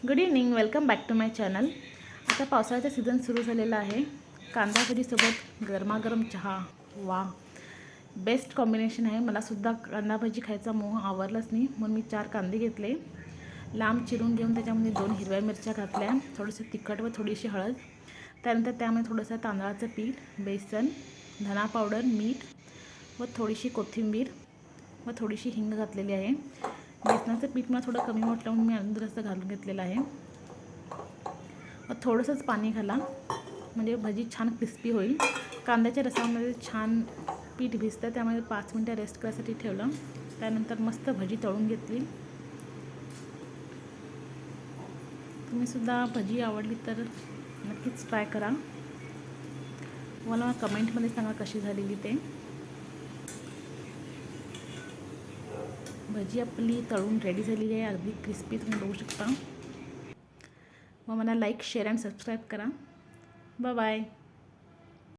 Good evening, welcome back to my channel. आता पावसाळ्याचा season सुरू झालेला आहे। कांदा भजीसोबत गरमागरम चहा, वा बेस्ट कॉम्बिनेशन आहे। मला सुद्धा कांदा भजी खायचा मोह आवरलाच नाही, म्हणून मी 4 कांदे घेतले, लांब चिरून घेऊन त्याच्यामध्ये 2 हिरव्या मिरच्या घातल्या, थोडंसं तिखट व थोडीशी हळद, त्यानंतर त्यामध्ये थोडंसं तांदळाचं पीठ, बेसन, धना पावडर, मीठ व थोडीशी कोथिंबीर व थोडीशी हिंग घातलेली आहे। बेसनाचं पीठ मला थोडं कमी वाटलं म्हणून मी अर्धा रस्सा घालून घेतलेला आहे व थोडंसंच पाणी घाला, म्हणजे भजी छान क्रिस्पी होईल। कांद्याच्या रसामध्ये छान पीठ भिजतं, त्यामुळे 5 मिनिटं रेस्ट करायसाठी ठेवलं। त्यानंतर मस्त भजी तळून घेतली। तुम्ही सुद्धा भजी आवडली तर नक्कीच ट्राय करा। मला कमेंटमध्ये सांगा कशी झालेली ते। भजी आपली तळून रेडी झालेली आहे, अगदी क्रिस्पी तुम्ही बघू शकता। मग मला लाईक, शेअर अँड सबस्क्राईब करा। Bye bye.